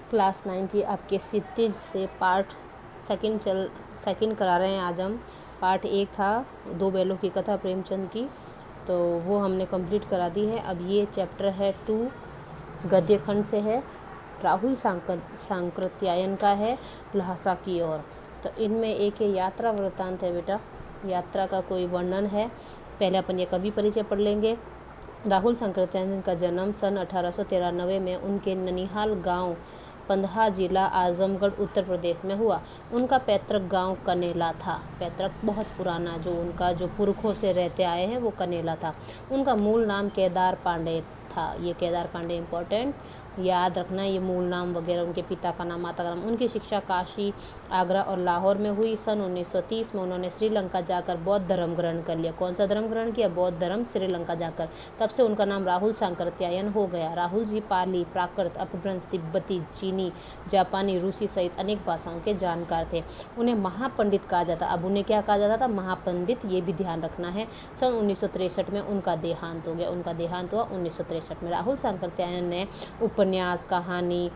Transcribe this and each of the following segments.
Class 9 की आपके क्षितिज से पार्ट सेकंड करा रहे हैं। आज हम पार्ट 1 था दो बैलों की कथा प्रेमचंद की, तो वो हमने कंप्लीट करा दी है। अब ये चैप्टर है 2 गद्य खंड से है, राहुल सांकृत्यायन का है, लहासा की ओर। तो इनमें एक यात्रा वृत्तांत है बेटा, यात्रा का कोई वर्णन है। पहले अपन ये कवि परिचय पढ़ लेंगे। राहुल सांकृत्यायन का जन्म सन 1893 में उनके ननिहाल गांव पंदहा जिला आजमगढ़ उत्तर प्रदेश में हुआ। उनका पैतृक गांव कनेला था। पैतृक बहुत पुराना, जो उनका जो पुरखों से रहते आए हैं वो कनेला था। उनका मूल नाम केदार पांडे था। ये केदार पांडे इम्पोर्टेंट याद रखना, ये मूल नाम वगैरह, उनके पिता का नाम, माता का नाम। उनकी शिक्षा काशी, आगरा और लाहौर में हुई। सन 1930 में उन्होंने श्रीलंका जाकर बौद्ध धर्म ग्रहण कर लिया। कौन सा धर्म ग्रहण किया? बौद्ध धर्म, श्रीलंका जाकर। तब से उनका नाम राहुल सांकृत्यायन हो गया। राहुल जी पाली, प्राकृत, अपभ्रंश, तिब्बती, चीनी, जापानी, रूसी सहित अनेक भाषाओं के जानकार थे। उन्हें महापंडित कहा जाता। अब उन्हें क्या कहा जाता था? महापंडित। ये भी ध्यान रखना है। सन 1963 में उनका देहांत हो गया। उनका देहांत हुआ 1963 में। राहुल सांकृत्यायन ने उपन्यास, कहानी,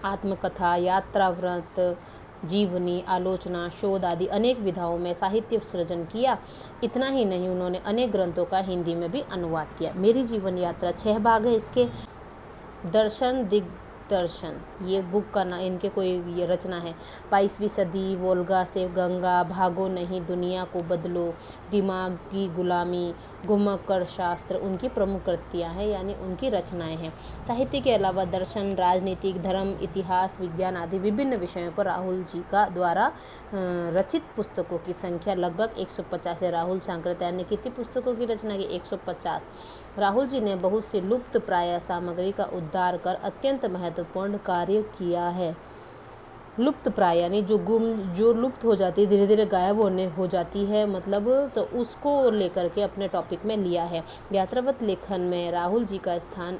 आत्मकथा, यात्रा व्रत, जीवनी, आलोचना, शोध आदि अनेक विधाओं में साहित्य सृजन किया। इतना ही नहीं, उन्होंने अनेक ग्रंथों का हिंदी में भी अनुवाद किया। मेरी जीवन यात्रा 6 भाग है इसके। दर्शन दिग्दर्शन, ये बुक का ना, इनके कोई ये रचना है। 22वीं सदी, वोल्गा से गंगा, भागो नहीं, दुनिया को बदलो, दिमाग की गुलामी, घुमक्कड़ शास्त्र उनकी प्रमुख कृतियाँ हैं, यानी उनकी रचनाएं हैं। साहित्य के अलावा दर्शन, राजनीतिक, धर्म, इतिहास, विज्ञान आदि विभिन्न विषयों पर राहुल जी का द्वारा रचित पुस्तकों की संख्या लगभग 150 है। राहुल सांकृत्यायन ने कितनी पुस्तकों की रचना की? 150। राहुल जी ने बहुत सी लुप्त प्राय सामग्री का उद्धार कर अत्यंत महत्वपूर्ण कार्य किया है। लुप्त प्राय यानी जो लुप्त हो जाती है, धीरे धीरे गायब हो जाती है, मतलब तो उसको लेकर के अपने टॉपिक में लिया है। यात्रावत लेखन में राहुल जी का स्थान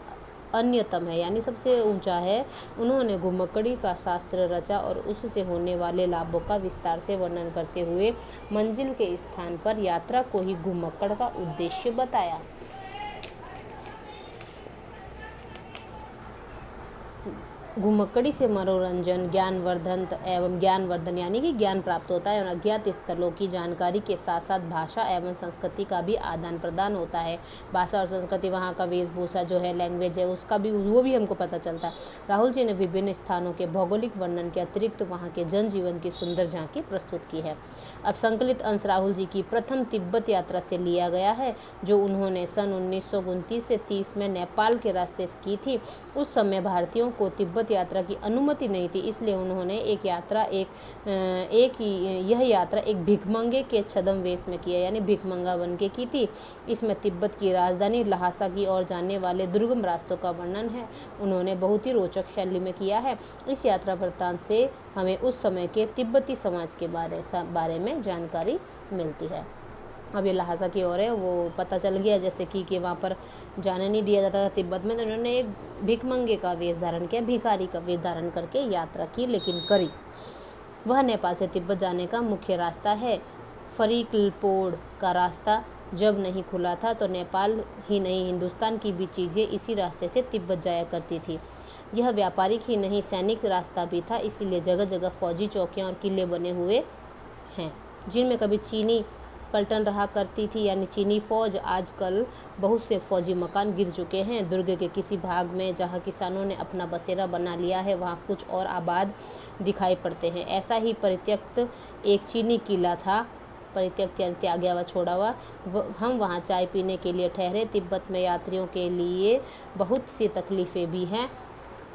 अन्यतम है, यानी सबसे ऊंचा है। उन्होंने घुमक्कड़ी का शास्त्र रचा और उससे होने वाले लाभों का विस्तार से वर्णन करते हुए मंजिल के स्थान पर यात्रा को ही घुमक्कड़ का उद्देश्य बताया। घुमक्कड़ी से मनोरंजन, ज्ञानवर्धन यानी कि ज्ञान प्राप्त होता है और अज्ञात स्थलों की जानकारी के साथ साथ भाषा एवं संस्कृति का भी आदान प्रदान होता है। भाषा और संस्कृति, वहाँ का वेशभूषा जो है, लैंग्वेज है, उसका भी वो भी हमको पता चलता है। राहुल जी ने विभिन्न स्थानों के भौगोलिक वर्णन के अतिरिक्त वहाँ के जनजीवन की सुंदर झांकी प्रस्तुत की है। अब संकलित अंश राहुल जी की प्रथम तिब्बत यात्रा से लिया गया है, जो उन्होंने सन 1929 से 30 में नेपाल के रास्ते से की थी। उस समय भारतीयों को तिब्बत यात्रा की अनुमति नहीं थी, इसलिए उन्होंने यह यात्रा एक भिखमंगे के छद्म वेश में किया, यानी भिखमंगा बन के की थी। इसमें तिब्बत की राजधानी लहासा की ओर जाने वाले दुर्गम रास्तों का वर्णन है। उन्होंने बहुत ही रोचक शैली में किया है। इस यात्रा वृत्तांत से हमें उस समय के तिब्बती समाज के बारे में जानकारी मिलती है। अब ये लहासा की ओर है, वो पता चल गया जैसे कि वहाँ पर जाने नहीं दिया जाता था तिब्बत में, तो उन्होंने एक भिखमंगे का वेश धारण किया, भिखारी का वेश धारण करके यात्रा की, लेकिन करी। वह नेपाल से तिब्बत जाने का मुख्य रास्ता है। फरीकलपोड का रास्ता जब नहीं खुला था तो नेपाल ही नहीं, हिंदुस्तान की भी चीज़ें इसी रास्ते से तिब्बत जाया करती थी। यह व्यापारिक ही नहीं, सैनिक रास्ता भी था, इसीलिए जगह जगह फौजी चौकियाँ और किले बने हुए हैं, जिनमें कभी चीनी पलटन रहा करती थी, यानी चीनी फौज। आजकल बहुत से फौजी मकान गिर चुके हैं। दुर्ग के किसी भाग में जहां किसानों ने अपना बसेरा बना लिया है, वहां कुछ और आबाद दिखाई पड़ते हैं। ऐसा ही परित्यक्त एक चीनी किला था, परित्यक्त यानी त्यागा हुआ, छोड़ा हुआ। हम वहाँ चाय पीने के लिए ठहरे। तिब्बत में यात्रियों के लिए बहुत सी तकलीफ़ें भी हैं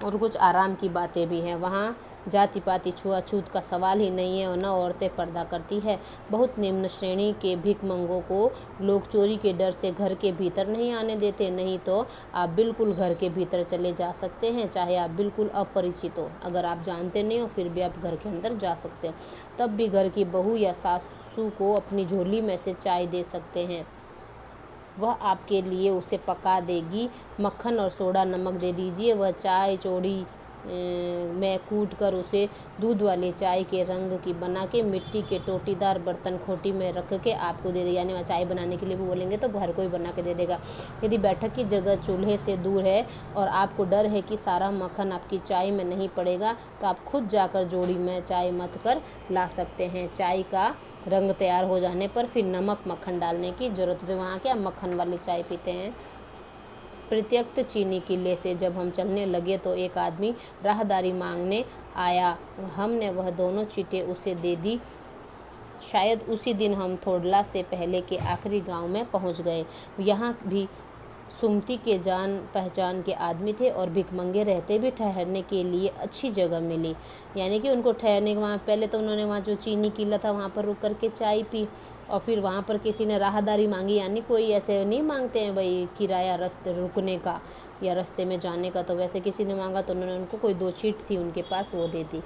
और कुछ आराम की बातें भी हैं। वहाँ जाति पाति छुआछूत का सवाल ही नहीं है और न औरतें पर्दा करती है। बहुत निम्न श्रेणी के भिखमंगों को लोग चोरी के डर से घर के भीतर नहीं आने देते, नहीं तो आप बिल्कुल घर के भीतर चले जा सकते हैं, चाहे आप बिल्कुल अपरिचित हो। अगर आप जानते नहीं हो फिर भी आप घर के अंदर जा सकते हैं। तब भी घर की बहू या सासू को अपनी झोली में से चाय दे सकते हैं, वह आपके लिए उसे पका देगी। मक्खन और सोडा नमक दे दीजिए, वह चाय चोड़ी में कूट कर उसे दूध वाली चाय के रंग की बना के मिट्टी के टोटीदार बर्तन खोटी में रख के आपको दे देगा। यानी चाय बनाने के लिए भी बोलेंगे तो हर कोई बना के दे देगा। यदि बैठक की जगह चूल्हे से दूर है और आपको डर है कि सारा मक्खन आपकी चाय में नहीं पड़ेगा तो आप खुद जाकर जोड़ी में चाय मथ कर ला सकते हैं। चाय का रंग तैयार हो जाने पर फिर नमक मक्खन डालने की ज़रूरत है। वहाँ क्या मक्खन वाली चाय पीते हैं। प्रत्यक्त चीनी किले से जब हम चलने लगे तो एक आदमी राहदारी मांगने आया। हमने वह दोनों चीटें उसे दे दी। शायद उसी दिन हम थोड़ला से पहले के आखिरी गांव में पहुंच गए। यहाँ भी सुमती के जान पहचान के आदमी थे और भिखमंगे रहते भी ठहरने के लिए अच्छी जगह मिली। यानी कि उनको ठहरने के वहाँ पहले तो उन्होंने वहाँ जो चीनी किला था वहाँ पर रुक कर के चाय पी और फिर वहाँ पर किसी ने राहदारी मांगी। यानी कोई ऐसे नहीं मांगते हैं भाई किराया रास्ते रुकने का या रास्ते में जाने का, तो वैसे किसी ने मांगा तो उन्होंने उनको कोई 2 चीट थी उनके पास वो दे दी।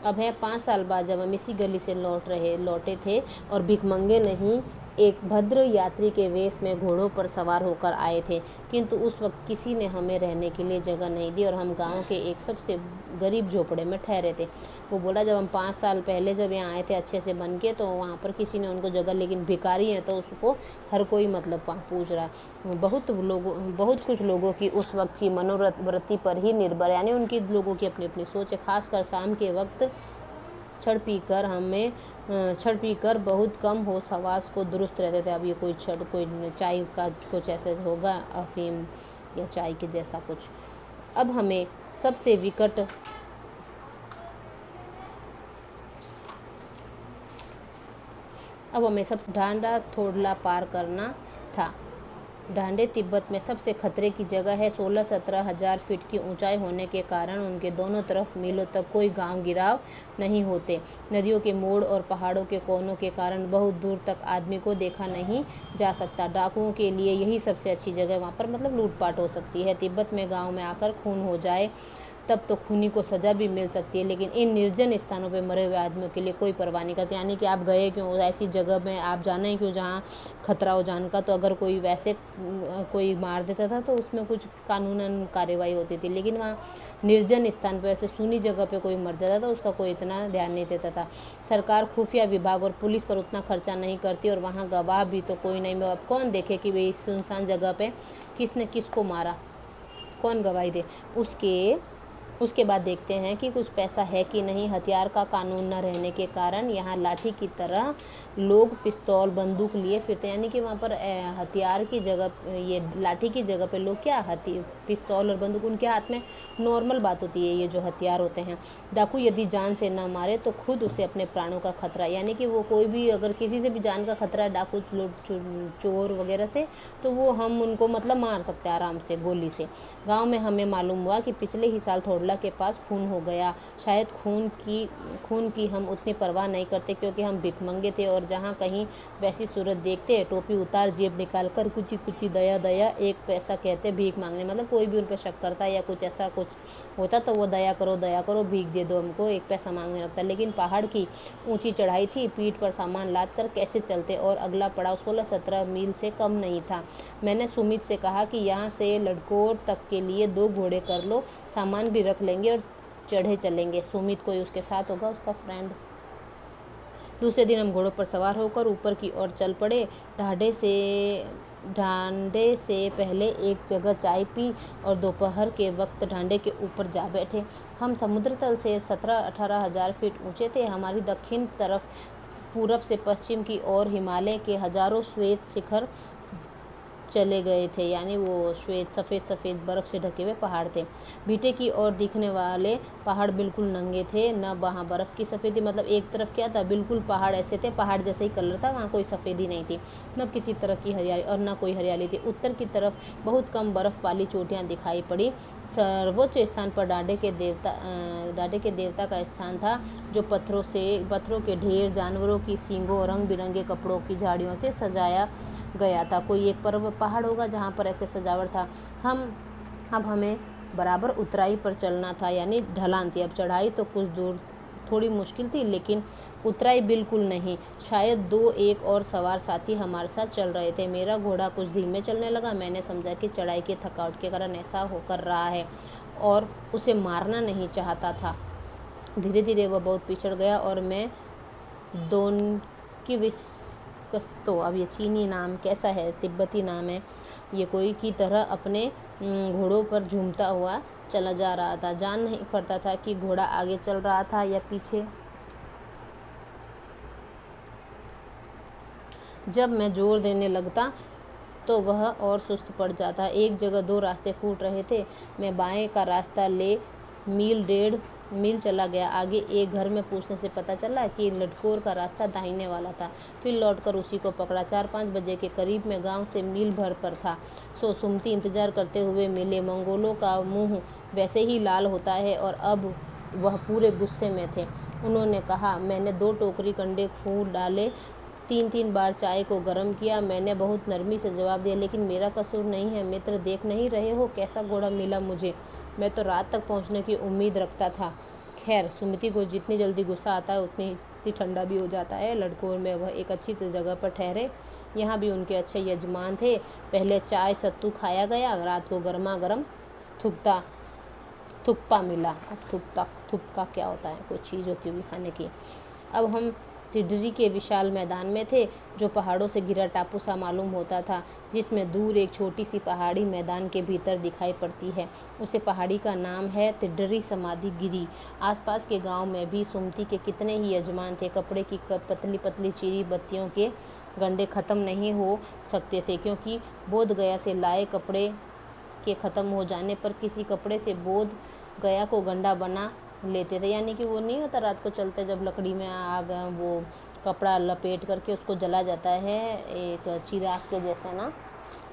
अब है 5 साल बाद जब हम इसी गली से लौटे थे और भिखमंगे नहीं एक भद्र यात्री के वेश में घोड़ों पर सवार होकर आए थे, किंतु उस वक्त किसी ने हमें रहने के लिए जगह नहीं दी और हम गांव के एक सबसे गरीब झोपड़े में ठहरे थे। वो बोला जब हम 5 साल पहले जब यहाँ आए थे अच्छे से बन के तो वहाँ पर किसी ने उनको जगह, लेकिन भिखारी हैं तो उसको हर कोई मतलब वहाँ पूछ रहा है। बहुत कुछ लोगों की उस वक्त की मनोवृत्ति पर ही निर्भर, यानी उनकी लोगों की अपनी अपनी सोच है। खासकर शाम के वक्त छड़ पीकर बहुत कम होश हवास को दुरुस्त रहते थे। अब ये कोई चाय का कुछ ऐसे होगा अफीम या चाय के जैसा कुछ। अब हमें सबसे ढांडा थोड़ला पार करना था। ढांडे तिब्बत में सबसे खतरे की जगह है। 16-17 हज़ार फीट की ऊंचाई होने के कारण उनके दोनों तरफ मीलों तक कोई गांव गिराव नहीं होते। नदियों के मोड़ और पहाड़ों के कोनों के कारण बहुत दूर तक आदमी को देखा नहीं जा सकता। डाकुओं के लिए यही सबसे अच्छी जगह, वहाँ पर मतलब लूटपाट हो सकती है। तिब्बत में गाँव में आकर खून हो जाए तब तो खूनी को सज़ा भी मिल सकती है, लेकिन इन निर्जन स्थानों पर मरे हुए आदमियों के लिए कोई परवाह नहीं करती। यानी कि आप गए क्यों ऐसी जगह में, आप जाना ही क्यों जहाँ खतरा हो जान का। तो अगर कोई वैसे कोई मार देता था तो उसमें कुछ कानूनन कार्रवाई होती थी, लेकिन वहाँ निर्जन स्थान पर ऐसे सूनी जगह पे कोई मर जाता था उसका कोई इतना ध्यान नहीं देता था। सरकार खुफिया विभाग और पुलिस पर उतना खर्चा नहीं करती और वहाँ गवाह भी तो कोई नहीं। अब कौन देखे कि भाई सुनसान जगह पे किसने किसको मारा, कौन गवाही दे। उसके बाद देखते हैं कि कुछ पैसा है कि नहीं। हथियार का कानून न रहने के कारण यहाँ लाठी की तरह लोग पिस्तौल बंदूक लिए फिरते हैं। यानी कि वहाँ पर हथियार की जगह, ये लाठी की जगह पे लोग क्या पिस्तौल और बंदूक उनके हाथ में नॉर्मल बात होती है। ये जो हथियार होते हैं, डाकू यदि जान से न मारे तो खुद उसे अपने प्राणों का खतरा, यानी कि वो कोई भी अगर किसी से भी जान का खतरा है डाकू चोर वगैरह से, तो वो हम उनको मतलब मार सकते हैं आराम से गोली से। गाँव में हमें मालूम हुआ कि पिछले ही साल थोड़ला के पास खून हो गया। शायद खून की हम उतनी परवाह नहीं करते क्योंकि हम भिखमंगे थे और जहाँ कहीं वैसी सूरत देखते टोपी उतार जेब निकाल कर कुछ दया 1 पैसा कहते भीख मांगने। मतलब कोई भी उन पर शक करता या कुछ ऐसा कुछ होता तो वो दया करो भीख दे दो हमको, 1 पैसा मांगने लगता। लेकिन पहाड़ की ऊंची चढ़ाई थी, पीठ पर सामान लाद कर कैसे चलते, और अगला पड़ाव 16-17 मील से कम नहीं था। मैंने सुमित से कहा कि यहाँ से लड़कोर तक के लिए 2 घोड़े कर लो, सामान भी रख लेंगे और चढ़े चलेंगे। सुमित कोई उसके साथ होगा, उसका फ्रेंड। दूसरे दिन हम घोड़ों पर सवार होकर ऊपर की ओर चल पड़े। ढांडे से पहले एक जगह चाय पी और दोपहर के वक्त ढांडे के ऊपर जा बैठे। हम समुद्र तल से 17-18 हज़ार फीट ऊंचे थे। हमारी दक्षिण तरफ पूरब से पश्चिम की ओर हिमालय के हजारों श्वेत शिखर चले गए थे, यानी वो सफ़ेद बर्फ़ से ढके हुए पहाड़ थे। भीटे की ओर दिखने वाले पहाड़ बिल्कुल नंगे थे, न वहाँ बर्फ़ की सफ़ेदी, मतलब एक तरफ क्या था बिल्कुल पहाड़ ऐसे थे, पहाड़ जैसे ही कलर था, वहाँ कोई सफ़ेदी नहीं थी, न किसी तरह की हरियाली और न कोई हरियाली थी। उत्तर की तरफ बहुत कम बर्फ़ वाली चोटियाँ दिखाई पड़ी। सर्वोच्च स्थान पर डांडे के देवता का स्थान था, जो पत्थरों के ढेर, जानवरों की सींगों, रंग बिरंगे कपड़ों की झाड़ियों से सजाया गया था। कोई एक पहाड़ होगा जहाँ पर ऐसे सजावट था। अब हमें बराबर उतराई पर चलना था, यानी ढलान थी। अब चढ़ाई तो कुछ दूर थोड़ी मुश्किल थी, लेकिन उतराई बिल्कुल नहीं। शायद 1 और सवार साथी हमारे साथ चल रहे थे। मेरा घोड़ा कुछ धीमे चलने लगा। मैंने समझा कि चढ़ाई की थकावट के कारण ऐसा होकर रहा है और उसे मारना नहीं चाहता था। धीरे धीरे वह बहुत पिछड़ गया और मैं दोनकिविस्कस्तो, अब ये चीनी नाम कैसा है, तिब्बती नाम है, ये कोई की तरह अपने घोड़ों पर झूमता हुआ चला जा रहा था। जान नहीं पड़ता था कि घोड़ा आगे चल रहा था या पीछे। जब मैं जोर देने लगता तो वह और सुस्त पड़ जाता। एक जगह 2 रास्ते फूट रहे थे। मैं बाएं का रास्ता ले 1.5 मील चला गया। आगे एक घर में पूछने से पता चला कि लटकोर का रास्ता दाहिने वाला था। फिर लौटकर उसी को पकड़ा। 4-5 बजे के करीब मैं गांव से मील भर पर था। सुमती इंतजार करते हुए मिले। मंगोलों का मुंह वैसे ही लाल होता है और अब वह पूरे गुस्से में थे। उन्होंने कहा, मैंने 2 टोकरी कंडे फूल डाले, 3-3 बार चाय को गर्म किया। मैंने बहुत नरमी से जवाब दिया, लेकिन मेरा कसूर नहीं है मित्र, देख नहीं रहे हो कैसा घोड़ा मिला मुझे। मैं तो रात तक पहुंचने की उम्मीद रखता था। खैर, सुमति को जितनी जल्दी गुस्सा आता है उतनी ही ठंडा भी हो जाता है। लटकोर में वह एक अच्छी जगह पर ठहरे। यहाँ भी उनके अच्छे यजमान थे। पहले चाय सत्तू खाया गया। रात को गर्मा गर्म थुक्पा मिला। अब थुक्का क्या होता है? कोई चीज़ होती होगी खाने की। अब हम तिडरी के विशाल मैदान में थे, जो पहाड़ों से घिरा टापू सा मालूम होता था, जिसमें दूर एक छोटी सी पहाड़ी मैदान के भीतर दिखाई पड़ती है। उसे पहाड़ी का नाम है तिडरी समाधि गिरी। आसपास के गांव में भी सुमति के कितने ही यजमान थे। कपड़े की पतली पतली चीरी बत्तियों के गंडे ख़त्म नहीं हो सकते थे, क्योंकि बोध गया से लाए कपड़े के ख़त्म हो जाने पर किसी कपड़े से बोध गया को गंडा बना लेते थे। यानी कि वो नहीं होता रात को चलते जब लकड़ी में आग, वो कपड़ा लपेट करके उसको जला जाता है एक चिराग के जैसे ना,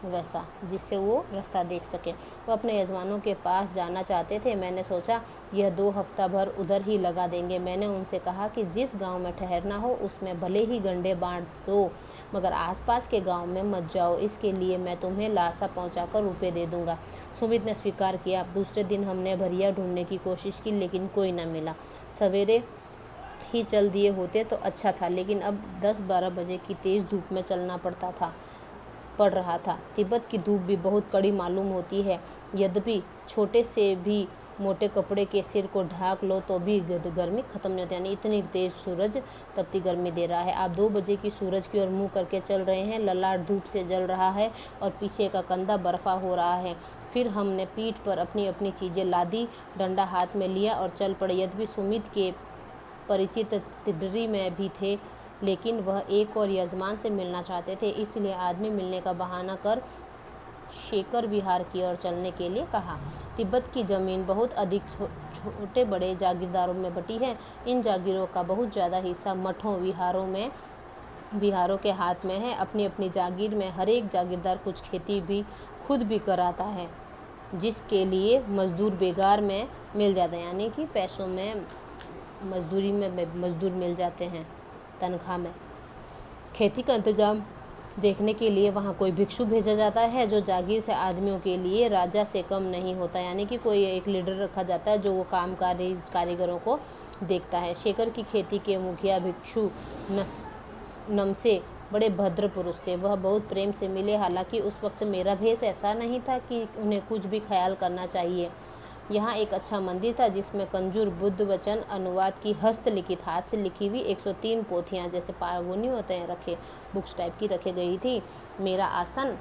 वैसा, जिससे वो रास्ता देख सके। वो अपने यजमानों के पास जाना चाहते थे। मैंने सोचा यह 2 हफ्ता भर उधर ही लगा देंगे। मैंने उनसे कहा कि जिस गांव में ठहरना हो उसमें भले ही गंडे बांट दो, मगर आसपास के गांव में मत जाओ। इसके लिए मैं तुम्हें लासा पहुंचाकर रुपये दे दूंगा। सुमित ने स्वीकार किया। दूसरे दिन हमने भरिया ढूंढने की कोशिश की, लेकिन कोई न मिला। सवेरे ही चल दिए होते तो अच्छा था, लेकिन अब 10-12 बजे की तेज़ धूप में चलना पड़ रहा था। तिब्बत की धूप भी बहुत कड़ी मालूम होती है। यद्यपि छोटे से भी मोटे कपड़े के सिर को ढाक लो तो भी गर्मी ख़त्म नहीं होती। यानी इतनी तेज़ सूरज तपती गर्मी दे रहा है। आप 2 बजे की सूरज की ओर मुँह करके चल रहे हैं। ललाट धूप से जल रहा है और पीछे का कंधा बर्फा हो रहा है। फिर हमने पीठ पर अपनी अपनी चीज़ें लादी, डंडा हाथ में लिया और चल पड़े। यद्यपि सुमित के परिचित तिडरी में भी थे, लेकिन वह एक और यजमान से मिलना चाहते थे, इसलिए आदमी मिलने का बहाना कर शेकर विहार की ओर चलने के लिए कहा। तिब्बत की ज़मीन बहुत अधिक छोटे बड़े जागीरदारों में बटी है। इन जागीरों का बहुत ज़्यादा हिस्सा मठों विहारों के हाथ में है। अपनी अपनी जागीर में हर एक जागीरदार कुछ खेती भी खुद भी कराता है, जिसके लिए मजदूर बेगार में मिल जाते हैं। यानी कि पैसों में मजदूरी में मजदूर मिल जाते हैं, तनख्वाह में। खेती का इंतजाम देखने के लिए वहाँ कोई भिक्षु भेजा जाता है, जो जागीर से आदमियों के लिए राजा से कम नहीं होता। यानी कि कोई एक लीडर रखा जाता है जो वो कारीगरों को देखता है। शेकर की खेती के मुखिया भिक्षु नमसे बड़े भद्र पुरुष थे। वह बहुत प्रेम से मिले। हालांकि उस वक्त मेरा भेष ऐसा नहीं था कि उन्हें कुछ भी ख्याल करना चाहिए। यहाँ एक अच्छा मंदिर था, जिसमें कंजूर बुद्ध वचन अनुवाद की हस्तलिखित हाथ से लिखी हुई 103 पोथियाँ, जैसे वो नहीं होते हैं रखे, बुक्स टाइप की रखे गई थी। मेरा आसन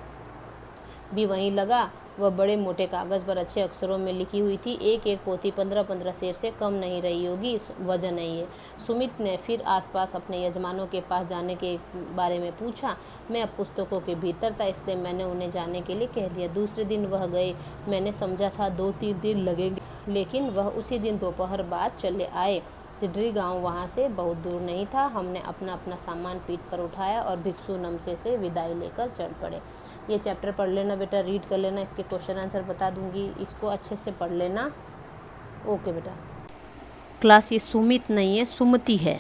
भी वहीं लगा। वह बड़े मोटे कागज़ पर अच्छे अक्षरों में लिखी हुई थी। एक एक पोथी 15-15 शेर से कम नहीं रही होगी, वजन नहीं है। सुमित ने फिर आसपास अपने यजमानों के पास जाने के बारे में पूछा। मैं अब पुस्तकों के भीतर था, इसलिए मैंने उन्हें जाने के लिए कह दिया। दूसरे दिन वह गए। मैंने समझा था 2-3 दिन लगेंगे, लेकिन वह उसी दिन दोपहर बाद चले आए। तिडरी गांव वहां से बहुत दूर नहीं था। हमने अपना अपना सामान पीठ पर उठाया और भिक्षु नमसे से विदाई लेकर चढ़ पड़े। ये चैप्टर पढ़ लेना बेटा, रीड कर लेना, इसके क्वेश्चन आंसर बता दूंगी, इसको अच्छे से पढ़ लेना। ओके बेटा। क्लास ये सुमित नहीं है, सुमति है।